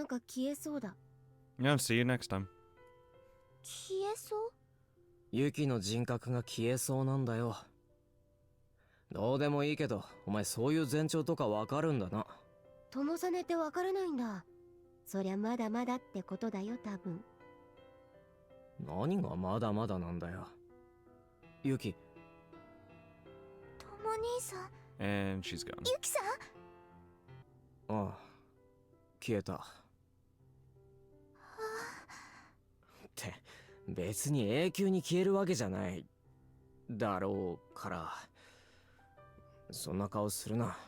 なんか消えそうだ。Yeah, see you next time. 消えそう？ユキの人格が消えそうなんだよ。どうでもいいけど、お前そういう前兆とかわかるんだな。友実ってわからないんだ。そりゃまだまだってことだよ、多分。何がまだまだなんだよ。ユキ。友兄さん。And she's gone. ユキさん。ああ、消えた。って別に永久に消えるわけじゃないだろうから、そんな顔するな。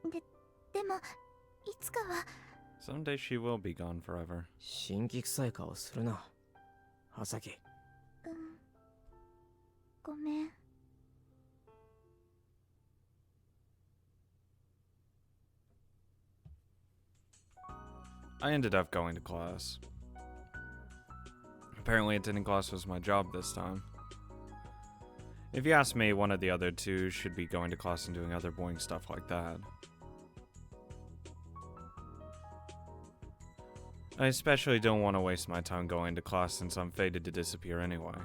でもいつかは。 Someday she will be gone forever. 新規臭い顔するな、ハサキ。ごめん。I ended up going to class. Apparently attending class was my job this time. If you ask me, one of the other two should be going to class and doing other boring stuff like that. I especially don't want to waste my time going to class since I'm fated to disappear anyway.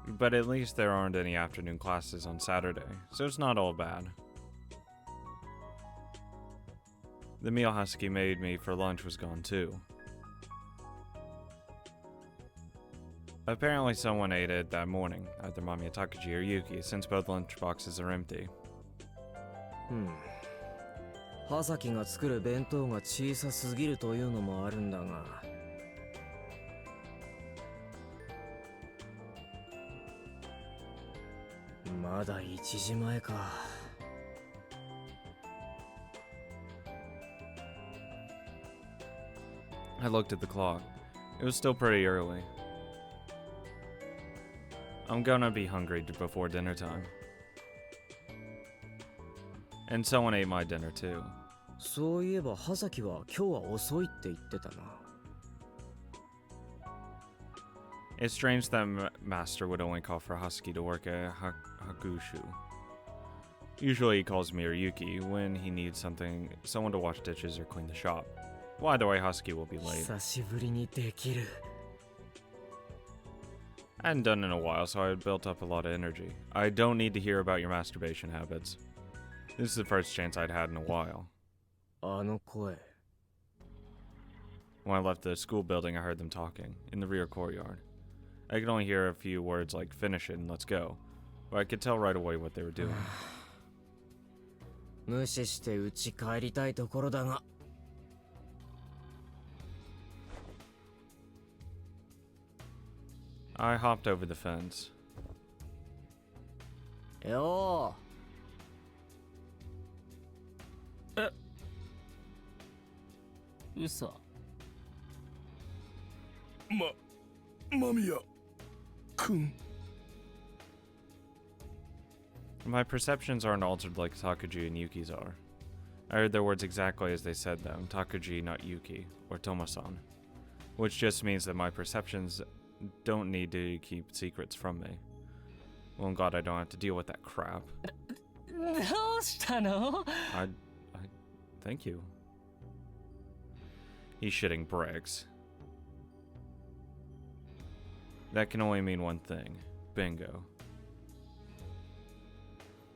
But at least there aren't any afternoon classes on Saturday, so it's not all bad. The meal Husky made me for lunch was gone too. Apparently someone ate it that morning, either Mamiya Takaji or Yuki, since both lunchboxes are empty. ハサキが作る弁当が小さすぎるというのもあるんだが、まだ1時前か。I looked at the clock. It was still pretty early. I'm gonna be hungry before dinner time. And someone ate my dinner too. そういえばハサキは今日は遅いって言ってたな。It's strange that Master would only call for Husky to work at Hagushu. Usually he calls me or Yuki when he needs someone to wash dishes or clean the shop. Well, either way, Husky will be late. 久しぶりにできる。I hadn't done it in a while, so I had built up a lot of energy. I don't need to hear about your masturbation habits. This is the first chance I'd had in a while. あの声。When I left the school building, I heard them talking, in the rear courtyard. I could only hear a few words like, finish it and let's go, but I could tell right away what they were doing. 無視して家帰りたいところだが。I hopped over the fence. よー。嘘。間宮君。 My perceptions aren't altered like Takaji and Yuki's are. I heard their words exactly as they said them, Takaji, not Yuki, or Tomo-san. Which just means that my perceptions don't need to keep secrets from me. Well, I'm glad I don't have to deal with that crap. どうしたの？ Thank you. He's shitting bricks. That can only mean one thing. Bingo.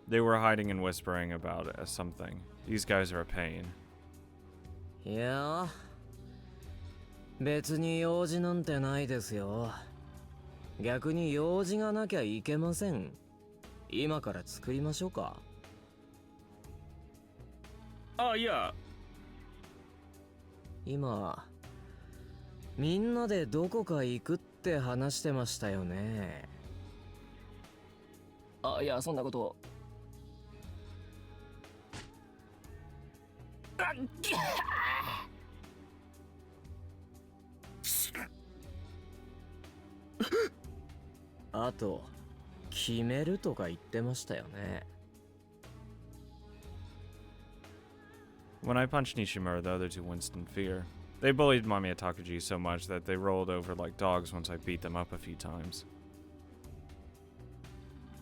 They were hiding and whispering about something. These guys are a pain. いやー、別に用事なんてないですよ。逆に用事がなきゃいけません。今から作りましょうか。あ、いや。今、みんなでどこか行くって話してましたよね。あ、いや、そんなこと。あと、決めるとか言ってましたよね。When I punched Nishimura, the other two winced in fear. They bullied Mamiya Takaji so much that they rolled over like dogs once I beat them up a few times.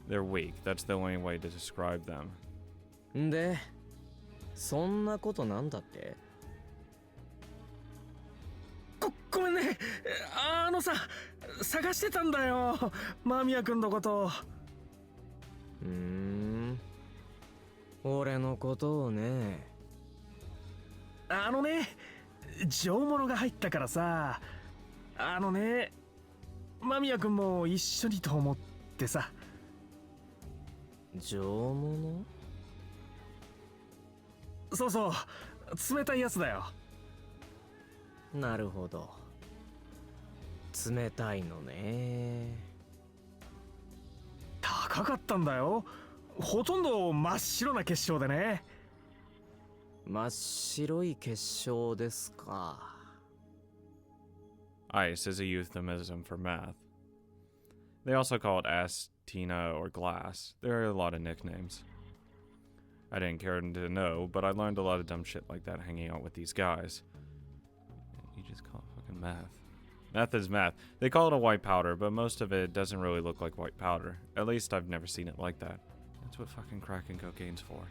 They're weak, that's the only way to describe them. で、そんなことなんだって？ごめんね。さ、探してたんだよ。間宮君のこと。俺のことをね。上物が入ったからさ。間宮君も一緒にと思ってさ。上物？そうそう、冷たいやつだよ。なるほど。冷たいのね。高かったんだよ。ほとんど真っ白な結晶でね。真っ白い結晶ですか。Ice is a euphemism for meth. They also call it astina or glass. There are a lot of nicknames. I didn't care to know, but I learned a lot of dumb shit like that hanging out with these guys. You just call it fucking meth. Meth is meth. They call it a white powder, but most of it doesn't really look like white powder. At least I've never seen it like that. That's what fucking crack and cocaine's for.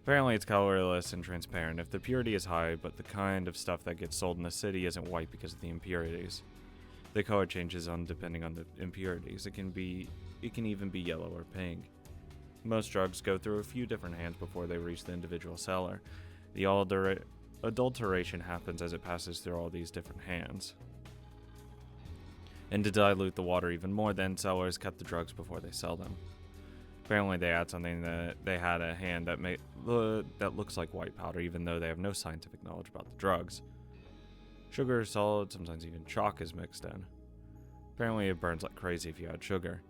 Apparently it's colorless and transparent if the purity is high, but the kind of stuff that gets sold in the city isn't white because of the impurities. The color changes depending on the impurities. It can even be yellow or pink. Most drugs go through a few different hands before they reach the individual seller. The adulteration happens as it passes through all these different hands. And to dilute the water even more, then sellers cut the drugs before they sell them. Apparently they add something that they had at hand that looks like white powder, even though they have no scientific knowledge about the drugs. Sugar, salt, sometimes even chalk is mixed in. Apparently it burns like crazy if you add sugar.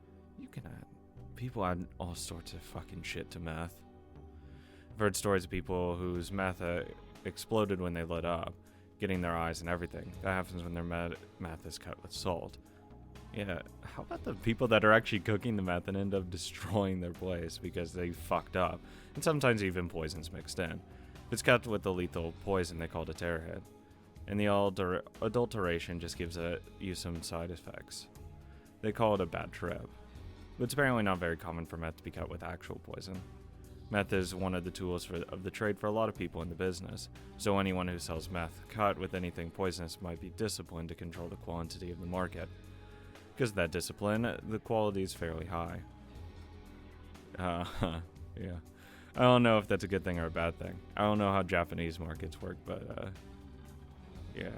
People add all sorts of fucking shit to meth. I've heard stories of people whose meth exploded when they lit up, getting their eyes and everything. That happens when their meth is cut with salt. Yeah, how about the people that are actually cooking the meth and end up destroying their place because they fucked up? And sometimes even poison's mixed in. If it's cut with the lethal poison, they call it a tearhead. And the adulteration just gives you some side effects. They call it a bad trip. But it's apparently not very common for meth to be cut with actual poison. Meth is one of the tools of the trade for a lot of people in the business, so anyone who sells meth cut with anything poisonous might be disciplined to control the quantity of the market. Because of that discipline, the quality is fairly high. Yeah. I don't know if that's a good thing or a bad thing. I don't know how Japanese markets work, but yeah,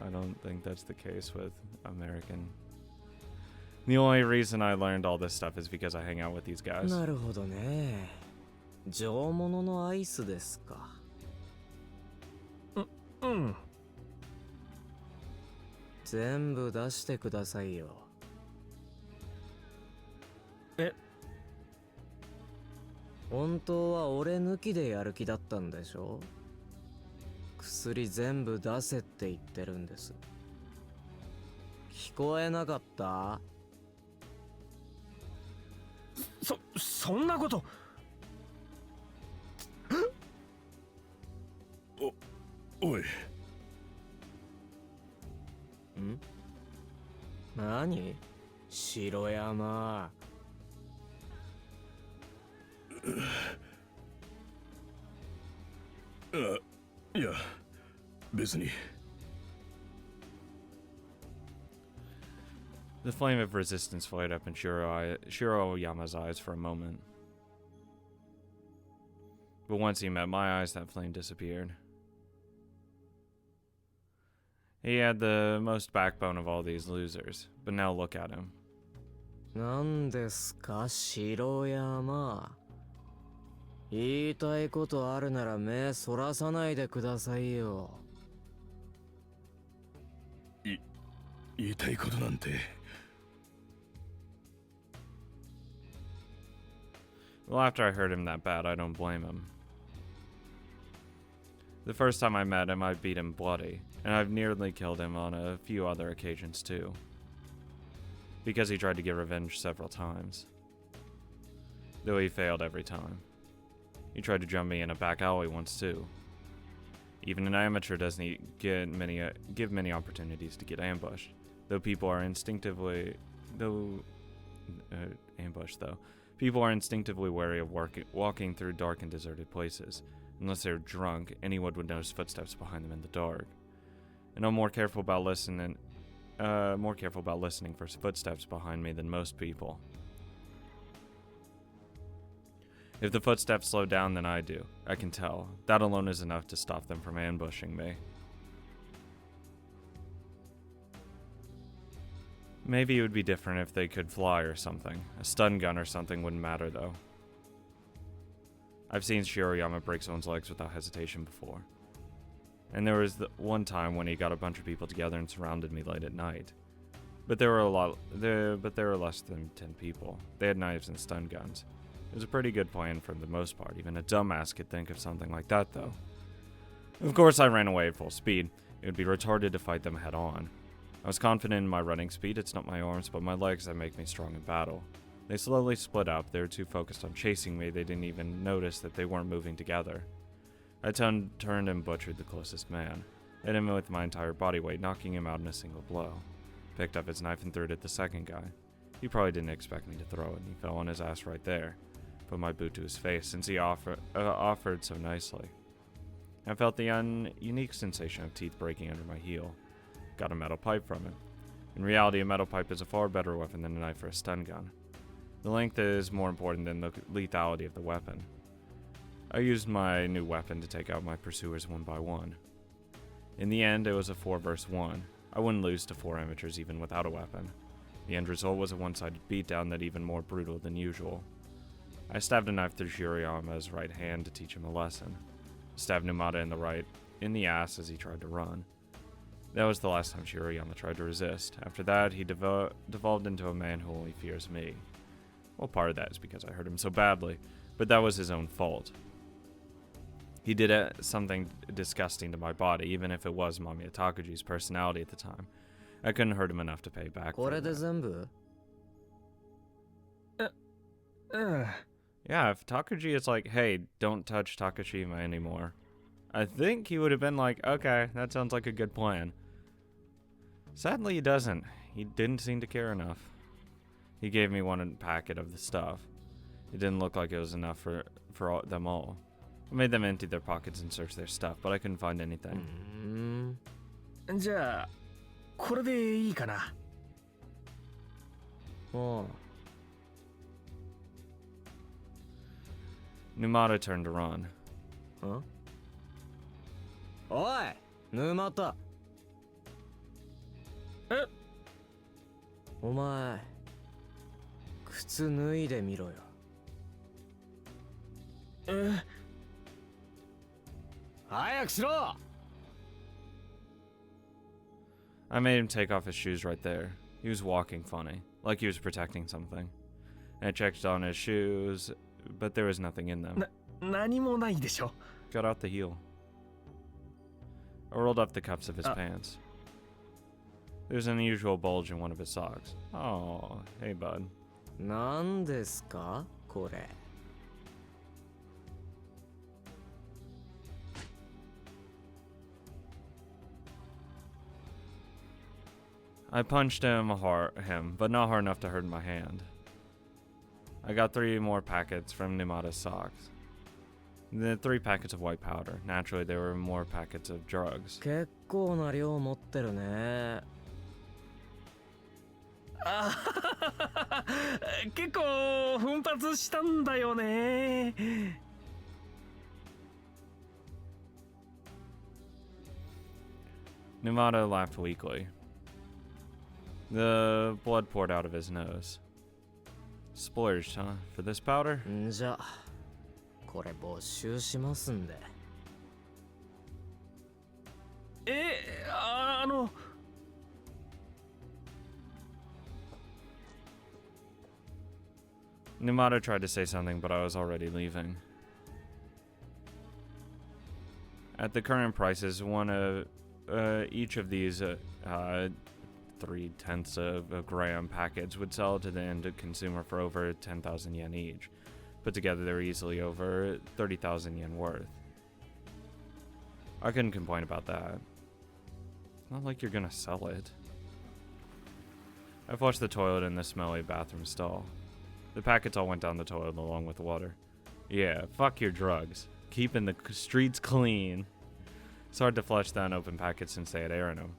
I don't think that's the case with American. The only reason I learned all this stuff is because I hang out with these guys. なるほどね。上物のアイスですか。うん。全部出してくださいよ。本当は俺抜きでやる気だったんでしょ？薬全部出せって言ってるんです。聞こえなかった？そんなこと。おい。何？城山。いや、別に。The flame of resistance flared up in Shiroyama's eyes for a moment. But once he met my eyes, that flame disappeared. He had the most backbone of all these losers, but now look at him. なんですか、城山。言いたいことあるなら目そらさないでくださいよ。言いたいことなんて。Well, after I hurt him that bad, I don't blame him. The first time I met him, I beat him bloody, and I've nearly killed him on a few other occasions too. Because he tried to get revenge several times. Though he failed every time. He tried to jump me in a back alley once too. Even an amateur doesn't give many opportunities to get ambushed. People are instinctively wary of walking through dark and deserted places, Unless they were drunk, anyone would notice footsteps behind them in the dark. And I'm more careful about listening for footsteps behind me than most people. If the footsteps slow down than I do, I can tell. That alone is enough to stop them from ambushing me. Maybe it would be different if they could fly or something. A stun gun or something wouldn't matter though. I've seen Shirayama break someone's legs without hesitation before. And there was the one time when he got a bunch of people together and surrounded me late at night. But there were less than 10 people. They had knives and stun guns. It was a pretty good plan for the most part. Even a dumbass could think of something like that though. Of course I ran away at full speed. It would be retarded to fight them head on. I was confident in my running speed. It's not my arms but my legs that make me strong in battle. They slowly split up. They were too focused on chasing me, they didn't even notice that they weren't moving together. I turned and butchered the closest man. Hit him with my entire body weight, knocking him out in a single blow. Picked up his knife and threw it at the second guy. He probably didn't expect me to throw it, and he fell on his ass right there. Put my boot to his face, since he offered so nicely. I felt the unique sensation of teeth breaking under my heel. Got a metal pipe from it. In reality, a metal pipe is a far better weapon than a knife or a stun gun. The length is more important than the lethality of the weapon. I used my new weapon to take out my pursuers one by one. In the end, it was a 4 versus 1. I wouldn't lose to 4 amateurs even without a weapon. The end result was a one-sided beatdown that even more brutal than usual. I stabbed a knife through Shirayama's right hand to teach him a lesson. Stabbed Numata in the ass as he tried to run. That was the last time Shirayama tried to resist. After that, he devolved into a man who only fears me. Well, part of that is because I hurt him so badly, but that was his own fault. He did something disgusting to my body, even if it was Mamiya Takuji's personality at the time. I couldn't hurt him enough to pay back for that. Yeah, if Takuji is like, hey, don't touch Takashima anymore, I think he would have been like, okay, that sounds like a good plan. Sadly, he doesn't. He didn't seem to care enough. He gave me one packet of the stuff. It didn't look like it was enough for them all. I made them empty their pockets and search their stuff, but I couldn't find anything. じゃあこれでいいかな。Numata turned to run. Huh? おい、沼田。え？お前、靴脱いでみろよ。早くしろ! I made him take off his shoes right there. He was walking funny, like he was protecting something. I checked on his shoes, but there was nothing in them. 何もないでしょ。 Got out the heel. I rolled up the cuffs of his pants. There's an unusual bulge in one of his socks. Oh, hey bud. 何ですかこれ。I punched him, but not hard enough to hurt my hand. I got 3 more packets from Numata's socks. The 3 packets of white powder. Naturally, there were more packets of drugs. 結構な量持ってるね。結構奮発したんだよね。Numata laughed weakly. The blood poured out of his nose. Splurged, huh? For this powder? んじゃ、これ没収しますんで。Numata tried to say something, but I was already leaving. At the current prices, each of these 3/10 of a gram packets would sell to the end consumer for over 10,000 yen each. Put together, they were easily over 30,000 yen worth. I couldn't complain about that. It's not like you're gonna sell it. I flushed the toilet in the smelly bathroom stall. The packets all went down the toilet along with the water. Yeah, fuck your drugs. keeping the streets clean. It's hard to flush the unopened packets since they had air in them.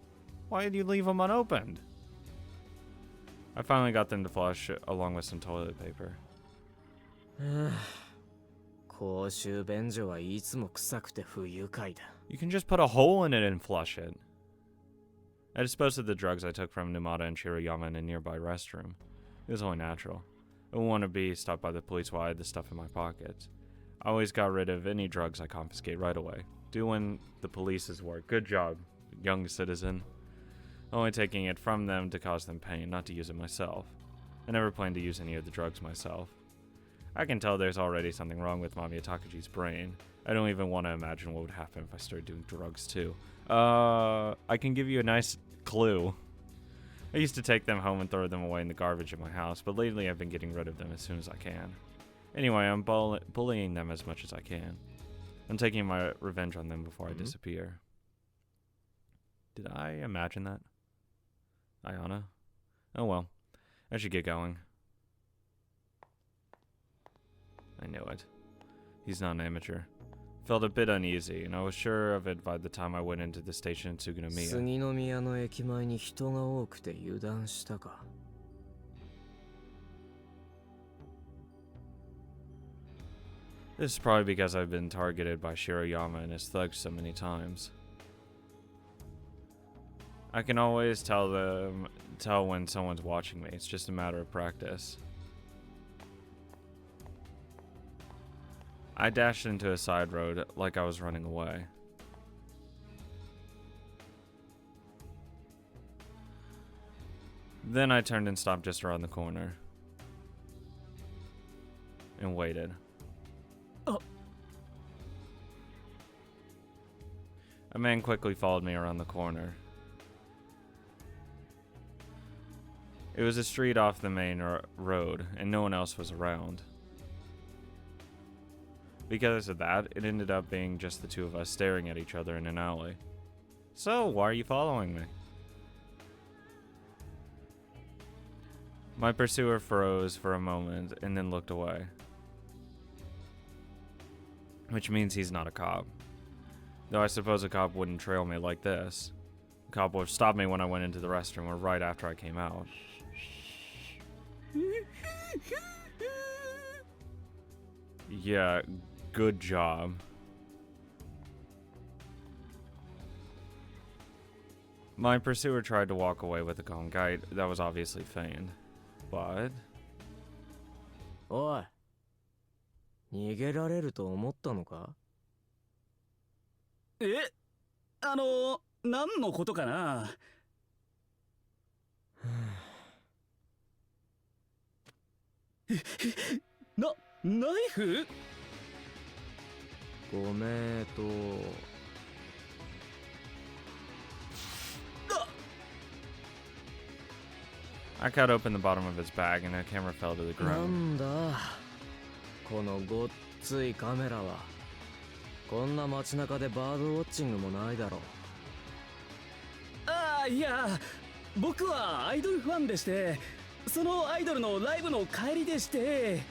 Why did you leave them unopened? I finally got them to flush along with some toilet paper. 公衆便所はいつも臭くて不愉快だ。 You can just put a hole in it and flush it. I disposed of the drugs I took from Numata and Shiroyama in a nearby restroom. It was only natural. I wouldn't want to be stopped by the police while I had the stuff in my pockets. I always got rid of any drugs I confiscate right away. Doing the police's work. Good job, young citizen. Only taking it from them to cause them pain, not to use it myself. I never planned to use any of the drugs myself. I can tell there's already something wrong with Mamiya Takaji's brain. I don't even want to imagine what would happen if I started doing drugs too. I can give you a nice clue. I used to take them home and throw them away in the garbage at my house, but lately I've been getting rid of them as soon as I can. Anyway, I'm bullying them as much as I can. I'm taking my revenge on them before I disappear. Did I imagine that? Ayana? Oh well. I should get going. I knew it. He's not an amateur. Felt a bit uneasy, and I was sure of it by the time I went into the station in Tsukunomiya. 杉宮の駅前に人が多くて油断したか。 This is probably because I've been targeted by Shiroyama and his thugs so many times. I can always tell when someone's watching me. It's just a matter of practice. I dashed into a side road like I was running away. Then I turned and stopped just around the corner. And waited. A man quickly followed me around the corner. It was a street off the main road, and no one else was around. Because of that, it ended up being just the two of us staring at each other in an alley. So, why are you following me? My pursuer froze for a moment and then looked away. Which means he's not a cop. Though I suppose a cop wouldn't trail me like this. A cop would have stopped me when I went into the restroom or right after I came out. Yeah, good job. My pursuer tried to walk away with a calm gait that was obviously feigned. But... おい、逃げられると思ったのか？何のことかな。ナイフ？ごめんと。 I cut open the bottom of his bag and the camera fell to the な ground. んだこのごっついカメラは。こんな街中でバードウォッチングもないだろう。ああ、いや、僕はアイドルファンでして、そのアイドルのライブの帰りでして。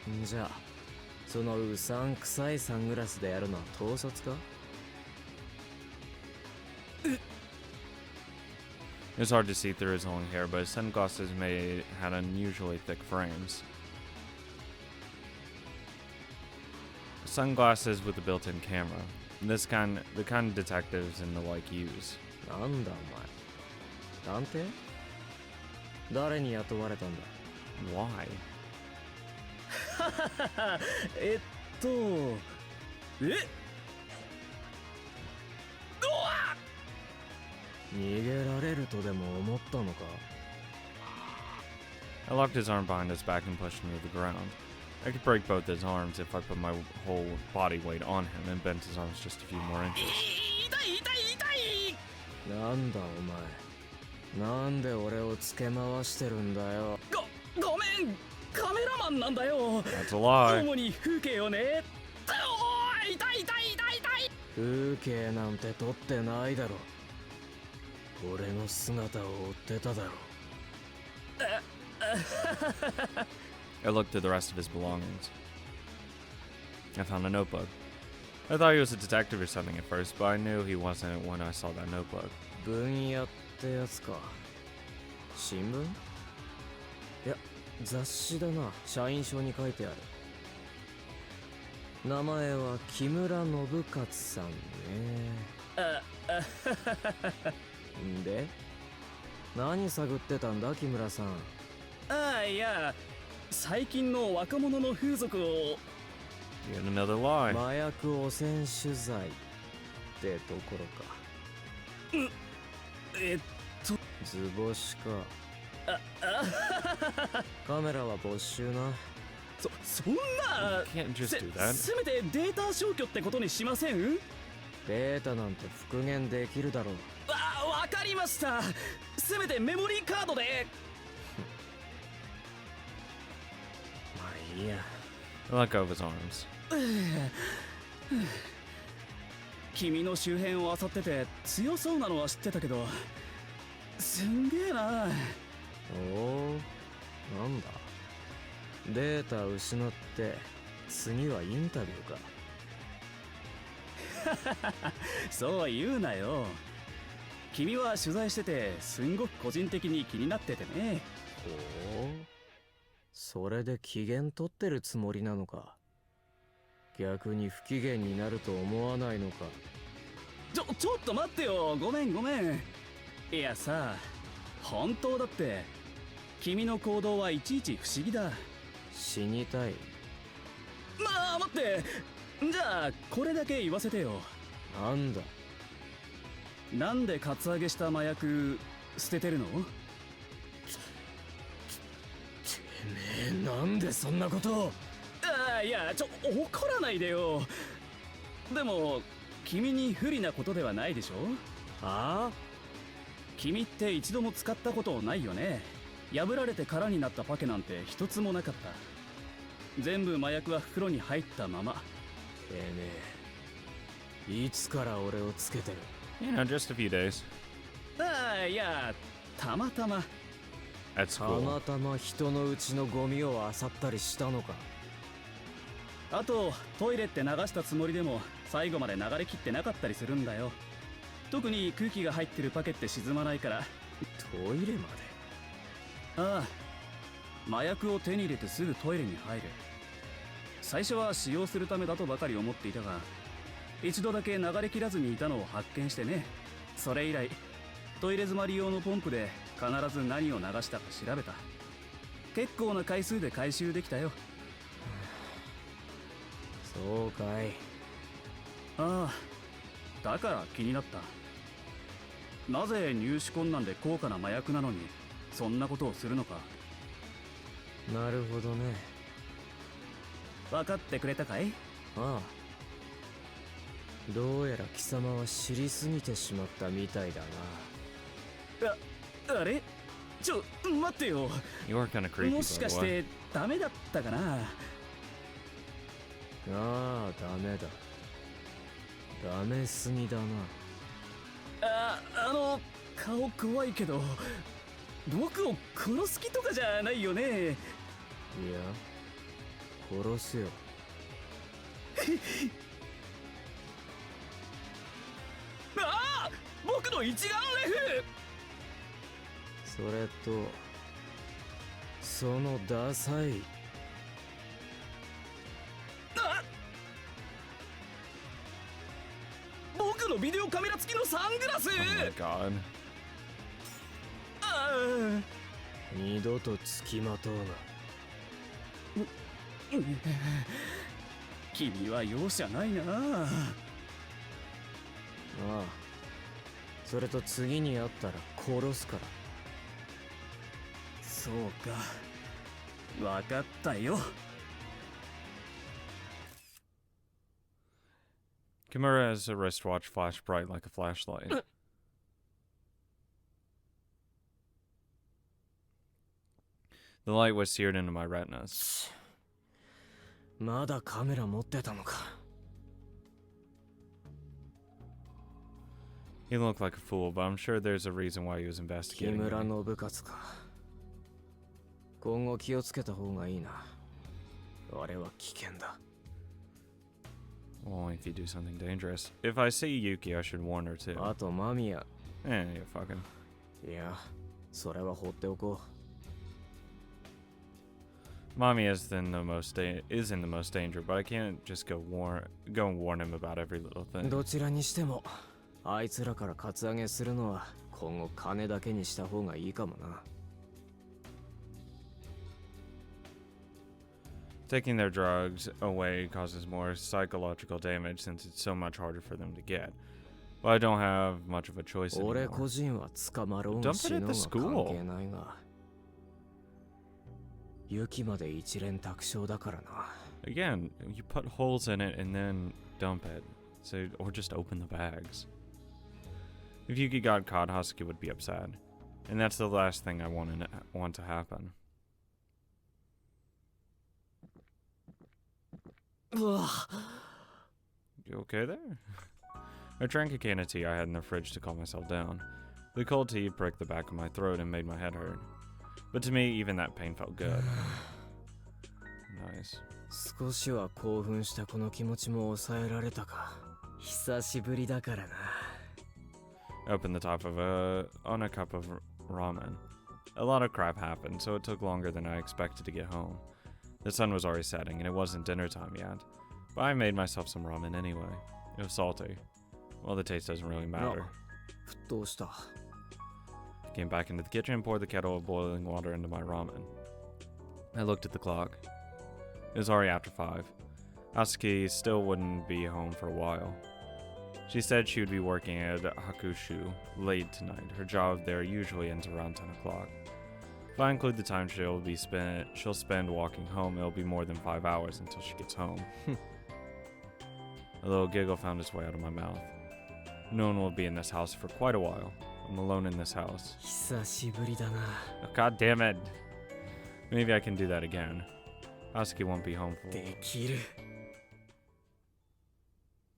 んじゃあ、そのうさんくさいサングラスでやるのは盗撮か？ It was hard to see through his long hair, but his sunglasses had unusually thick frames. Sunglasses with a built-in camera. The kind of detectives and the like use. なんだお前。探偵？誰に雇われたんだ？ Why? 逃げられるとでも思ったのか？ I locked his arm behind his back and pushed him to the ground. I could break both his arms if I put my whole body weight on him and bent his arms just a few more inches. なんだお前。なんで俺をつけ回してるんだよ。ごめん、カメラマンなんだよ。 That's a lie. 主に風景をね。おー、痛い。風景なんて撮ってないだろ。俺の姿を追ってただろ。 I looked through the rest of his belongings. I found a notebook. I thought he was a detective or something at first, but I knew he wasn't when I saw that notebook. 分野ってやつか。新聞？いや、雑誌だな。社員証に書いてある。名前は木村信勝さんね。で、何探ってたんだ木村さん。ああ、いや、最近の若者の風俗を。 Yet another lie. 麻薬汚染取材ってところか。図星か。カメラは没収な。そんな。 You can't just do that. せめてデータ消去ってことにしません？データなんて復元できるだろう。わかりました。せめてメモリーカードで。まあいいや。I let go of his arms. 君の周辺を漁ってて強そうなのは知ってたけど、すんげえな。おお、なんだ。データ失って次はインタビューか。そう言うなよ。君は取材しててすんごく個人的に気になっててね。ほう、それで機嫌取ってるつもりなのか。逆に不機嫌になると思わないのか。ちょっと待ってよ。ごめん。いやさ、本当だって君の行動はいちいち不思議だ。死にたい。まあ待って、じゃあこれだけ言わせてよ。なんだ。なんでカツアゲした麻薬捨ててるの？てめえ、なんでそんなことを。いや、怒らないでよ。でも君に不利なことではないでしょ？ああ、君って一度も使ったことないよね。破られて空になったパケなんて一つもなかった。全部麻薬は袋に入ったまま。てめえ、いつから俺をつけてる。You know, just a few days. いや、たまたま。 At た school. またま人のうちのゴミを漁ったりしたのか。あとトイレって流したつもりでも最後まで流れきってなかったりするんだよ。特に空気が入ってるパケって沈まないから。トイレまで。ああ、麻薬を手に入れてすぐトイレに入る。最初は使用するためだとばかり思っていたが、一度だけ流れきらずにいたのを発見してね。それ以来トイレ詰まり用のポンプで必ず何を流したか調べた。結構な回数で回収できたよ。そうかい。ああ、だから気になった。なぜ入手困難で高価な麻薬なのにそんなことをするのか。なるほどね。分かってくれたかい？ああ、どうやら貴様は知りすぎてしまったみたいだな。あれ？待ってよ。 You are kind of creepy, もしか by し the way. てダメだったかな。ああ、ダメだ。ダメすぎだな。顔怖いけど僕を殺す気とかじゃないよね。いや、殺すよ。ああ、僕の一眼レフ。それとそのダサい。僕のビデオカメラ付きのサングラス。 Oh my god. 二度と付きまとうな。君は容赦ないな。ああ、それと次に会ったら殺すから。そうか、分かったよ。 Kimura's wristwatch flashed bright like a flashlight. The light was seared into my retinas. まだカメラ持ってたのか。 He looked like a fool, but I'm sure there's a reason why he was 木 investigating 村 me. 信勝か。今後気をつけた方がいいな。あれは危険だ。Only if you do something dangerous. If I see Yuki, I should warn her too. あと間宮 Yeah, fucking. いやそれは放っておこ Mommy is in the most danger, but I can't just go and warn him about every little う thing. どちらにしてもあいつらからカツアゲするのは今後金だけにした方がいいかもな Taking their drugs away causes more psychological damage since it's so much harder for them to get. But I don't have much of a choice 俺 anymore. 個人は捕まろう Dump が it 死 at のう the が school. 関係ないが雪まで一連卓勝だからな Again, you put holes in it and then dump it. So, or just open the bags. If Yuki got caught, Hasuki would be upset. And that's the last thing I want to happen. うわ You okay there? I drank a can of tea I had in the fridge to calm myself down. The cold tea pricked the back of my throat and made my head hurt. But to me, even that pain felt good. Nice. 少しは興奮したこの気持ちも抑えられたか久しぶりだからな I opened the top on a cup of ramen. A lot of crap happened, so it took longer than I expected to get home. The sun was already setting, and it wasn't dinner time yet. But I made myself some ramen anyway. It was salty. Well, the taste doesn't really matter. 沸騰した I came back into the kitchen and poured the kettle of boiling water into my ramen. I looked at the clock. It was already after 5. Asuki still wouldn't be home for a while. She said she would be working at Hakushu late tonight. Her job there usually ends around 10 o'clock. If I include the time she'll spend walking home, it'll be more than 5 hours until she gets home. A little giggle found its way out of my mouth. No one will be in this house for quite a while. I'm alone in this house. 久しぶりだな Oh, God damn it. Maybe I can do that again. Asuki won't be home for... できる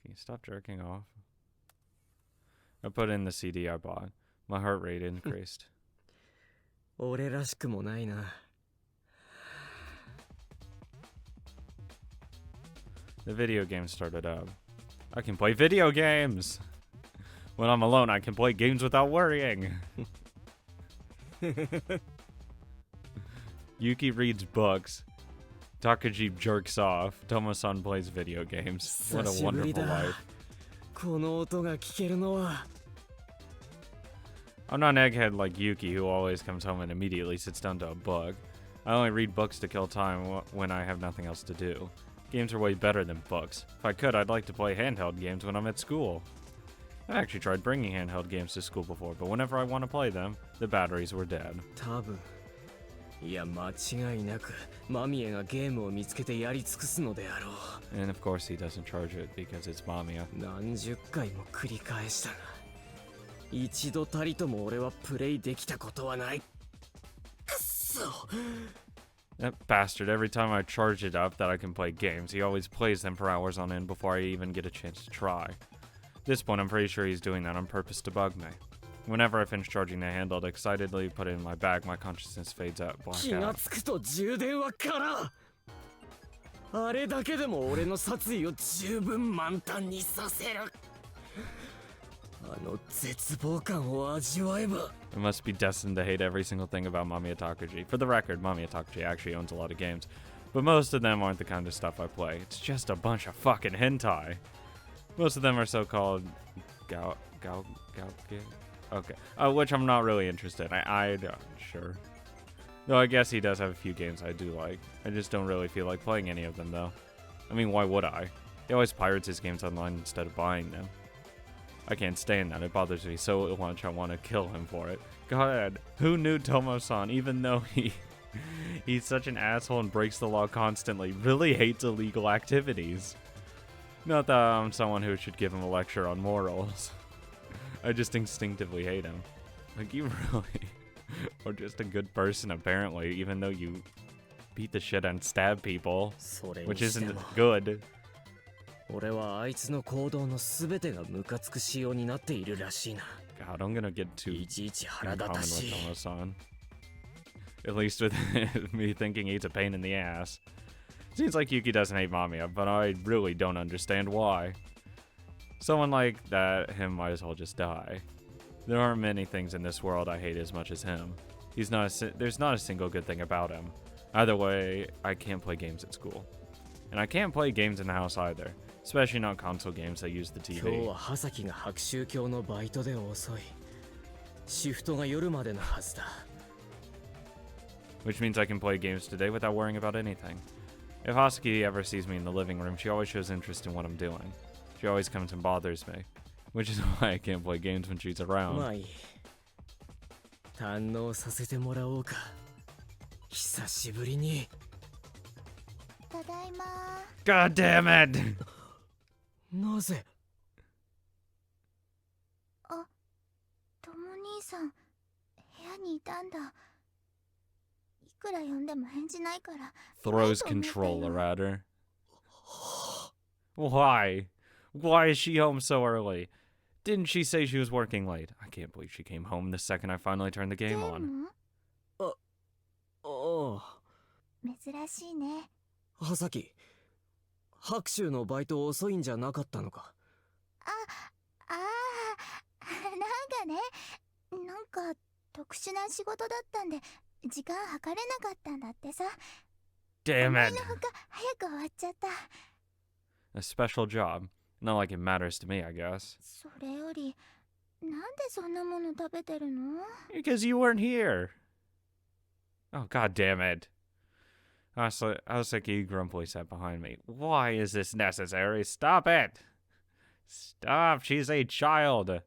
Can you stop jerking off? I put in the CD I bought. My heart rate increased. 俺らしくもないな The video game started up. I can play video games! When I'm alone, I can play games without worrying. Yuki reads books. Takaji jerks off. Tomo-san plays video games. What a 久しぶり wonderful だ life. この音が聞けるのは I'm not an egghead like Yuki, who always comes home and immediately sits down to a book. I only read books to kill time when I have nothing else to do. Games are way better than books. If I could, I'd like to play handheld games when I'm at school. I've actually tried bringing handheld games to school before, but whenever I want to play them, the batteries were dead. 多分いや間違いなくマミエがゲームを見つけてやり尽くすのであろ And of course he doesn't charge it because it's Mamiya. う何十回も繰り返したが一度たりとも俺はプレイできたことはないくっそ That bastard, every time I charge it up that I can play games, he always plays them for hours on end before I even get a chance to try. At this point, I'm pretty sure he's doing that on purpose to bug me. Whenever I finish charging the handheld, excitedly put it in my bag, my consciousness fades out, black 気が out. つくと充電は空あれだけでも俺の殺意を十分満タンにさせるあの絶望感を味わえば I must be destined to hate every single thing about Mamiya Takaji. For the record, Mamiya Takaji actually owns a lot of games, but most of them aren't the kind of stuff I play. It's just a bunch of fucking hentai. Most of them are so-called okay. Which I'm not really interested in. I'm sure. Though I guess he does have a few games I do like. I just don't really feel like playing any of them, though. I mean, why would I? He always pirates his games online instead of buying them. I can't stand that. It bothers me so much I want to kill him for it. God, who knew Tomo-san, even though he's such an asshole and breaks the law constantly, really hates illegal activities? Not that I'm someone who should give him a lecture on morals. I just instinctively hate him. Like, you really are just a good person, apparently, even though you beat the shit and stab people, それ which にして isn't も good. 俺はあいつの行動の全てがムカつく仕様になっているらしいな God, I'm gonna get too いちいち in 腹立 common た with しい Tomo-san. At least with me thinking he's a pain in the ass. Seems like Yuki doesn't hate Mamiya, but I really don't understand why. Someone like that, him might as well just die. There aren't many things in this world I hate as much as him. There's not a single good thing about him. Either way, I can't play games at school. And I can't play games in the house either. Especially not console games that use the 今日 TV. は葉崎が白秋教のバイトで遅い。シフトが夜までのはずだ。Which means I can play games today without worrying about anything. If Hasaki ever sees me in the living room, she always shows interest in what I'm doing. She always comes and bothers me. Which is why I can't play games when she's ま around. あいい。堪能させてもらおうか。久しぶりに。ただいま。 God damn it! なぜとも兄さん、部屋にいたんだ。いくら呼んでも返事ないから。 Throws controller at her. Why? Why is she home so early? Didn't she say she was working late? I can't believe she came home the second I finally turned the ゲ game ー on. ムああ。珍しいね。葉崎。白秋のバイト遅いんじゃなかったのか。なんかね、なんか特殊な仕事だったんで時間計れなかったんだってさ。 Damn 思い it! のほか早く終わっちゃった。 A special job. Not like it matters to me, I guess. それより、なんでそんなもの食べてるの？ Because you weren't here. Oh, god damn it. Hasaki grumpily sat behind me. Why is this necessary? Stop it! Stop, she's a child.